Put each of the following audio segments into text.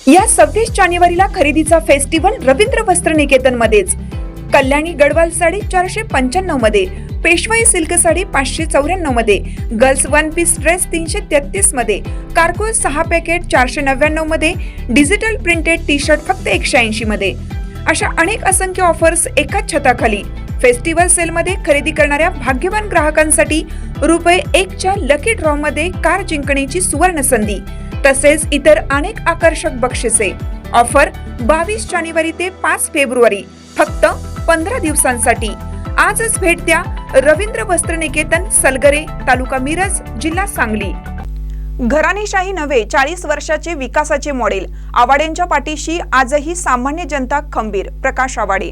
या 26 जानेवारीला खरेदीचा फेस्टिवल रवींद्र वस्त्र निकेतन मध्येच। कल्याणी गडवाल साडी 495 मध्ये, पेशवाई सिल्क साडी 594 मध्ये, गर्ल्स वन पीस ड्रेस 333 मध्ये, कार्गो 6 पॅकेट 499 मध्ये, डिजिटल प्रिंटेड टी शर्ट फक्त 180 मध्ये। अशा अनेक असंख्य ऑफर्स एकाच छताखाली। फेस्टिवल सेल मध्ये खरेदी करणाऱ्या भाग्यवान ग्राहकांसाठी ₹1 च्या लकी ड्रॉ मध्ये कार जिंकण्याची सुवर्ण संधी, तसेच इतर अनेक आकर्षक बक्षिसे। ऑफर 22 जानेवारी ते 5 फेब्रुवारी, फक्त 15 दिवसांसाठी। आजच भेट द्या रवींद्र वस्त्र निकेतन, सलगरे, तालुका मिरज, जिल्हा सांगली। घराणेशाही नव्हे, 40 वर्षाचे विकासाचे मॉडेल। आवाडेंच्या पाठीशी आजही सामान्य जनता खंबीर। प्रकाश आवाडे।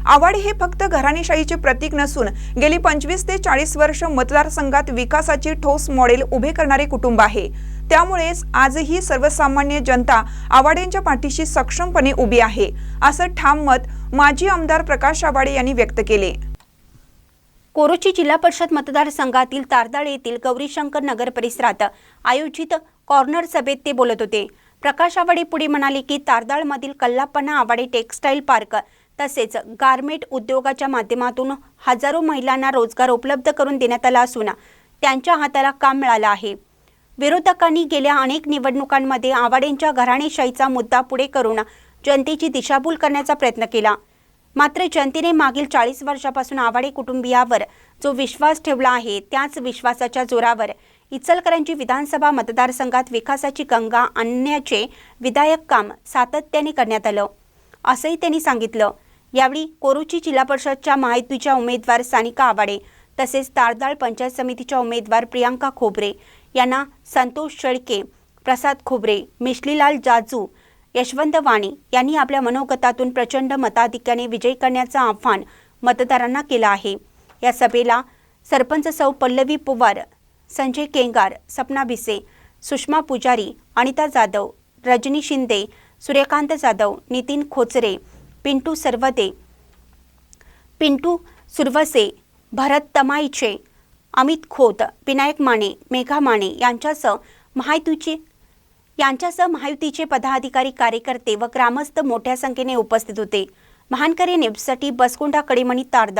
आवाडे हे फक्त घराणेशाहीचे प्रतीक नसून गेली 25 ते 40 वर्ष मतदारसंघात विकासाचे ठोस मॉडेल उभे करणारे कुटुंब आहे। त्यामुळेच आजही सर्वसामान्य जनता आवाडेंच्या पाठीशी सक्षमपणे उभी आहे, असं ठाम मत माजी आमदार प्रकाश आवाडे यांनी व्यक्त केले। कोरोची जिल्हा परिषद मतदारसंघातील तारदाळ येथील गौरीशंकर नगर परिसरात आयोजित कॉर्नर सभेत ते बोलत होते। प्रकाश आवाडे पुढे म्हणाले की तारदाळमधील कल्लापना आवाडे टेक्सटाईल पार्क तसेच गारमेंट उद्योगाच्या माध्यमातून हजारो महिलांना रोजगार उपलब्ध करून देण्यात आला असून त्यांच्या हाताला काम मिळालं आहे। विरोधकांनी गेल्या अनेक निवडणुकांमध्ये आवाडेंच्या घराणेशाहीचा मुद्दा पुढे करून जनतेची दिशाभूल करण्याचा प्रयत्न केला, मात्र जनतेने मागील 40 वर्षापासून आवाडे कुटुंबियावर जो विश्वास ठेवला आहे, त्याच विश्वासाच्या जोरावर इचलकरंजी विधानसभा मतदारसंघात विकासाची गंगा आणण्याचे विधायक काम सातत्याने करण्यात आलं, असंही त्यांनी सांगितलं। यावेळी कोरोची जिल्हा परिषदच्या महायुतीच्या उमेदवार सानिका आवाडे तसेच तारदाळ पंचायत समितीच्या उमेदवार प्रियांका खोबरे यांना संतोष शेळके, प्रसाद खोबरे, मिश्लीलाल जाजू, यशवंत वाणी यांनी आपल्या मनोगतातून प्रचंड मताधिक्याने विजयी करण्याचं आव्हान मतदारांना केलं आहे। या सभेला सरपंच सौ पल्लवी पवार, संजय केंगार, सपना भिसे, सुषमा पुजारी, अनिता जाधव, रजनी शिंदे, सूर्यकांत जाधव, नितीन खोचरे, पिंटू सुरवसे, भरत तमाईचे, अमित खोत, विनायक माने, मेघा माने यांच्यासह महायुतीचे पदाधिकारी, कार्यकर्ते व ग्रामस्थ मोठ्या संख्येने उपस्थित होते। महानकरी न्यूजसाठी बसकुंडा कडेमणी, तारदाळ।